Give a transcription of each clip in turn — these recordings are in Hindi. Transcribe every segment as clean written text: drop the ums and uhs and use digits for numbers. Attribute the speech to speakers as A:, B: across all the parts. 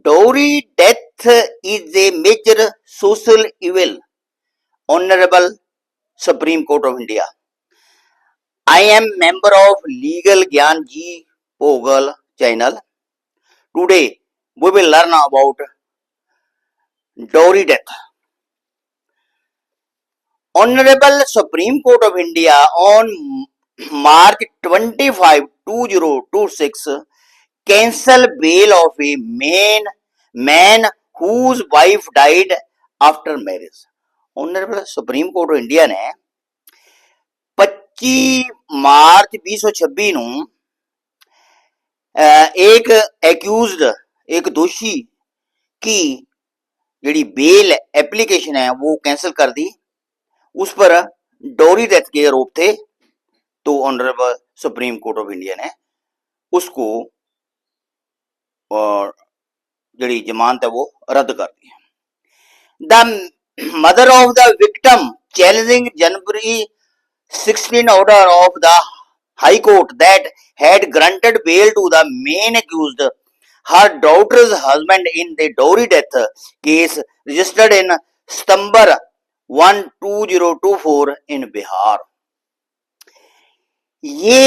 A: Dowry death is a major social evil. Honorable Supreme Court of India. I am member of Legal Gyan G Pogal channel. Today we will learn about dowry death. Honorable Supreme Court of India on March 25, 2026 cancel bail of a man whose wife died after marriage. Honorable Supreme Court of India ने 25 मार्च 2026 ਨੂੰ एक एक्यूज्ड एक दोषी की ਜਿਹੜੀ बेल एप्लीकेशन है वो कैंसिल कर दी. उस पर डॉरी डेथ के आरोप थे, तो honourable supreme court of India ने उसको ਜਿਹੜੀ जमानत है वो रद्द कर दी. The mother of the victim challenging January 16 order of the High Court that had granted bail to the main accused, her daughter's husband, in the dowry death case registered in September 1, 2024 in Bihar. ये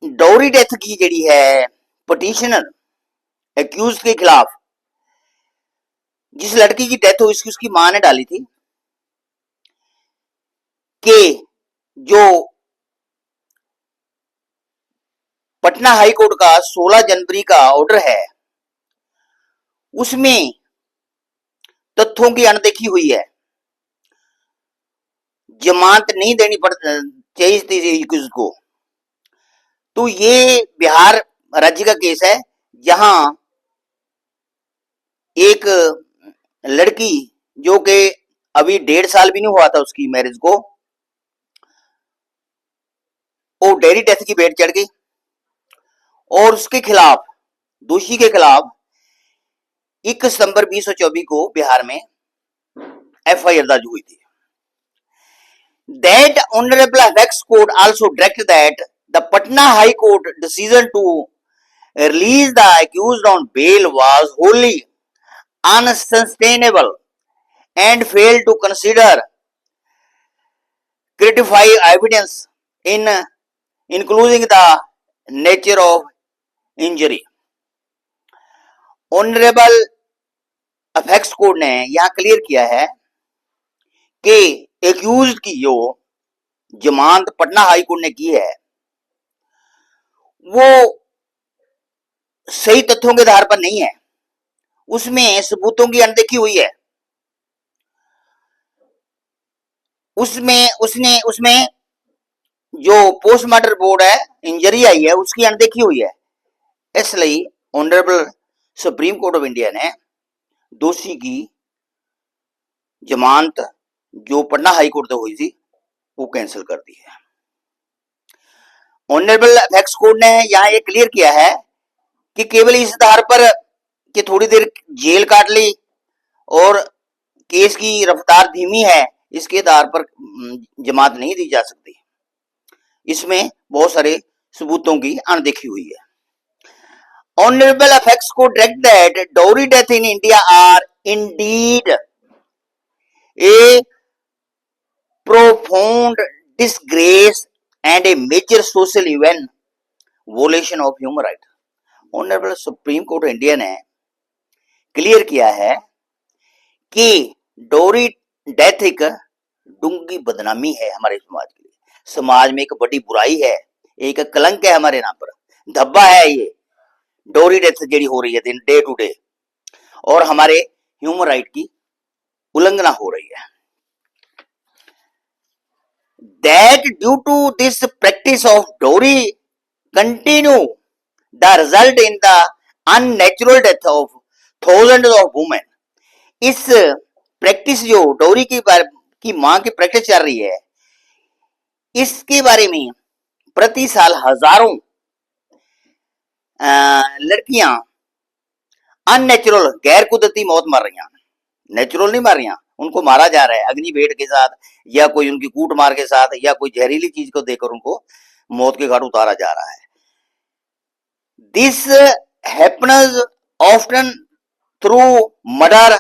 A: डॉरी डेथ की जड़ी है पिटीशनर एक्यूज के खिलाफ, जिस लड़की की डेथ हुई उसकी मां ने डाली थी कि जो पटना हाई कोर्ट का 16 जनवरी का ऑर्डर है उसमें तथ्यों की अनदेखी हुई है, जमानत नहीं देनी चाहिए थी को. तो ये बिहार राज्य का केस है जहां एक लड़की जो कि अभी 1.5 साल भी नहीं हुआ था उसकी मैरिज को, वो डेरी डेथ की भेंट चढ़ गई और उसके खिलाफ, दोषी के खिलाफ 1 सितंबर 2024 को बिहार में एफआईआर दर्ज हुई थी. That Honorable Apex Court also directed that the Patna High Court decision to release the accused on bail was wholly unsustainable and failed to consider critify evidence including the nature of injury. Honorable Apex Court ने यहाँ क्लियर किया है कि एक्यूज्ड की जो जमानत पटना हाई कोर्ट ने की है वो सही तथ्यों के आधार पर नहीं है, उसमें सबूतों की अनदेखी हुई है, उसमें जो पोस्टमार्टम रिपोर्ट है इंजरी आई है उसकी अनदेखी हुई है. इसलिए honourable supreme court of India ने दोषी की जमानत जो पटना हाई कोर्ट से हुई थी वो कैंसिल कर दी है. ऑनरेबल एपेक्स कोर्ट ने यहां ये क्लियर किया है कि केवल इस आधार पर कि थोड़ी देर जेल काट ली और केस की रफ्तार धीमी है, इसके आधार पर जमानत नहीं दी जा सकती. इसमें बहुत सारे सबूतों की अनदेखी हुई है. Honorable Apex Court direct that dowry death in India are indeed a profound disgrace and a major social event, violation of human right. Honorable Supreme Court of India ने क्लियर किया है कि डोरी डेथ एक डूंगी बदनामी है हमारे समाज के लिए. समाज में एक बड़ी बुराई है, एक कलंक है, हमारे नाम पर धब्बा है. ये डोरी डेथ जेडी हो रही है डे टू डे और हमारे ह्यूमन राइट की उल्लंघना हो रही है. That due to this practice of dowry continue the result in the unnatural death of thousands of women. इस प्रैक्टिस जो डोरी की मां की प्रैक्टिस चल रही है, इसके बारे में प्रति साल हजारों लड़कियां अननेचुरल गैर कुदरती मौत मर रही हैं. नेचुरल नहीं मर रही, उनको मारा जा रहा है अग्नि भेंट के साथ या कोई उनकी कूट मार के साथ या कोई जहरीली चीज को देकर उनको मौत के घाट उतारा जा रहा है. This happens often through murder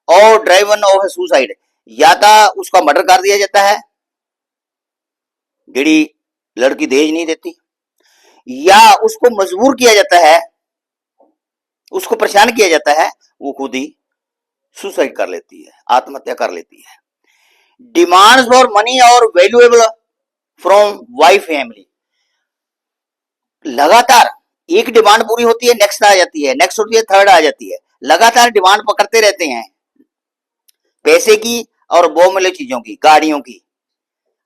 A: और ड्राइवन ऑफ सुसाइड, या तो उसका मर्डर कर दिया जाता है, जेड़ी लड़की दहेज नहीं देती, या उसको मजबूर किया जाता है, उसको परेशान किया जाता है, वो खुद ही सुसाइड कर लेती है, आत्महत्या कर लेती है। डिमांड्स फॉर मनी और वैल्यूएबल फ्रॉम वाइफ फैमिली, लगातार एक डिमांड पूरी होती है, नेक्स्ट आ जाती है, नेक्स्ट होती है, थर्ड आ जाती है, लगातार डिमांड पकड़ते रहते हैं पैसे की और बहुमूल्य चीजों की, गाड़ियों की,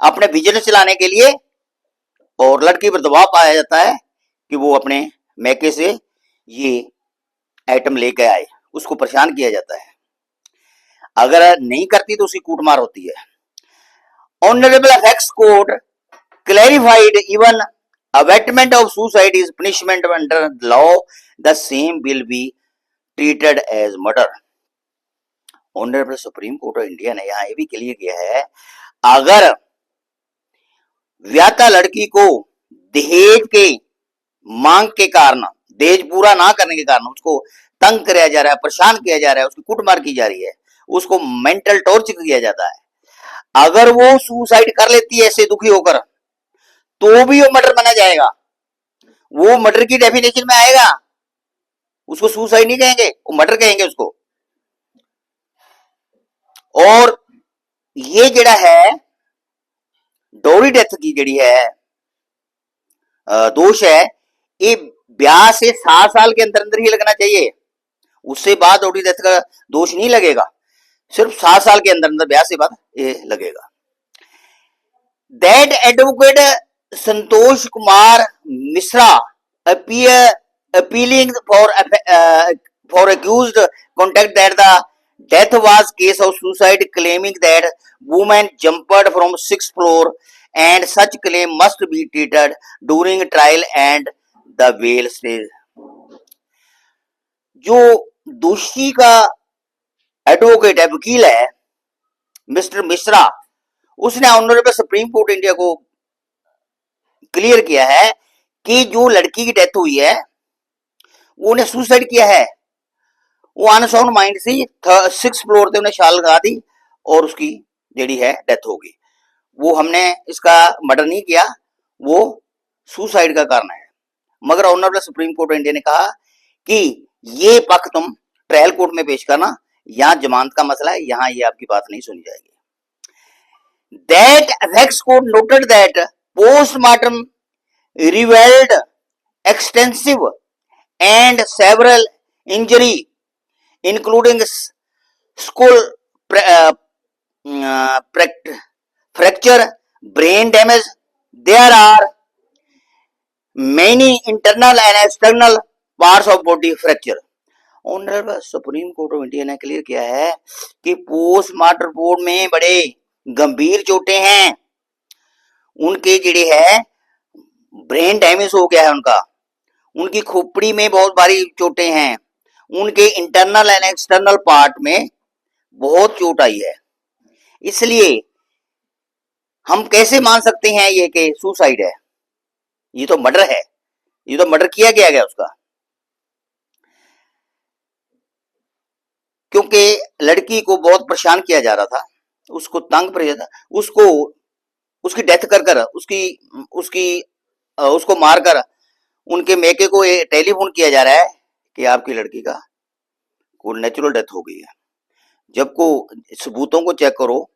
A: अपने बिजनेस चलाने के लिए। और लड़की पर दबाव पाया जाता है कि वो अपने मैके से ये आइटम लेके आए, उसको परेशान किया जाता है, अगर नहीं करती तो उसकी कूटमार होती है। Honourable apex court clarified even abetment of suicide is punishment under law, the same will be treated as murder. Honourable supreme court of India ने यहां ये भी क्लियर किया है, अगर व्याता लड़की को दहेज के मांग के कारण, दहेज पूरा ना करने के कारण उसको तंग किया जा रहा है, परेशान किया जा रहा है, उसकी कुटमार की जा रही है, उसको मेंटल टॉर्चर किया जाता है, अगर वो सुसाइड कर लेती है ऐसे दुखी होकर, तो भी वो मर्डर माना जाएगा, वो मर्डर की डेफिनेशन में आएगा, उसको सुसाइड नहीं कहेंगे, वो मर्डर कहेंगे उसको। और ये जड़ा है डोरी डेथ की जड़ी है दोष है, ये ब्याह से 7 साल के अंदर अंदर ही लगना चाहिए, उससे बाद डोरी डेथ का दोष नहीं लगेगा, सिर्फ 7 साल के अंदर अंदर ब्याह से बाद ये लगेगा। That advocate Santosh Kumar Mishra appealing for accused contact that the death was case of suicide, claiming that woman jumped from 6th floor and such claim must be treated during trial and the bail stage। जो दोषी का एडवोकेट है, वकील है मिस्टर मिश्रा, उसने ऑनरेबल सुप्रीम कोर्ट इंडिया को क्लियर किया है कि जो लड़की की डेथ हुई है वो उन्हें सुसाइड किया है, वो अनसाउंड माइंड से 6th फ्लोर से उन्हें शाल लगा दी और उसकी जेडी है डेथ हो गई, वो हमने इसका मर्डर नहीं किया, वो सुसाइड का कारण है। मगर honourable supreme court of India ने कहा कि ये पक्ष तुम ट्रायल कोर्ट में पेश करना, यहां जमानत का मसला है, यहां ये आपकी बात नहीं सुनी जाएगी। That apex court noted that postmortem revealed extensive and several injury, including skull fracture, brain damage. There are many internal and external parts of body fracture। Honourable supreme court of India ने क्लियर किया है कि पोस्टमार्टम रिपोर्ट में बड़े गंभीर चोटें हैं, उनके जड़े है ब्रेन डैमेज हो गया है उनका, उनकी खोपड़ी में बहुत भारी चोटें हैं, उनके इंटरनल एंड एक्सटर्नल पार्ट में बहुत चोट आई है, इसलिए हम कैसे मान सकते हैं ये कि सुसाइड है, ये तो मर्डर है, ये तो मर्डर किया गया उसका, क्योंकि लड़की को बहुत परेशान किया जा रहा था, उसको तंग पर था, उसको उसकी डेथ कर कर उसको मारकर उनके मेके को टेलीफोन किया जा रहा है कि आपकी लड़की का कोई नेचुरल डेथ हो गई है। जबको सबूतों को चेक करो,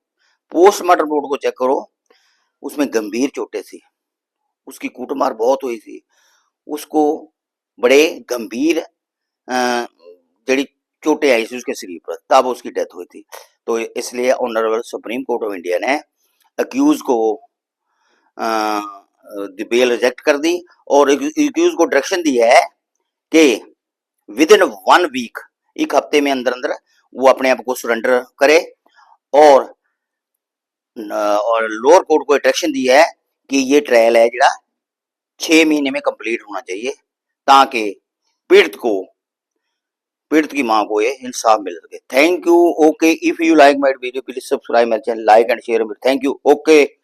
A: पोस्टमार्टम रिपोर्ट को चेक करो, उसमें गंभीर चोटें थी, उसकी कूटमार बहुत हुई थी, उसको बड़े गंभीर जड़ी चोटें आई थी उसके शरीर पर, तब उसकी डेथ हुई थी। तो इसलिए honourable supreme court of India ने अक्यूज को बेल रिजेक्ट कर दी और अक्यूज को डायरेक्शन दी है कि विद इन 1 वीक, एक हफ्ते में अंदर अंदर वो अपने आप को सरेंडर करे, और लोअर कोर्ट को डायरेक्शन दी है कि ये ट्रायल है जरा 6 महीने में कंप्लीट होना चाहिए, ताकि पीड़ित की मां को ये इंसाफ मिल सके। Thank you. Okay, if you like my video please subscribe my channel, like and share. Thank you. Okay.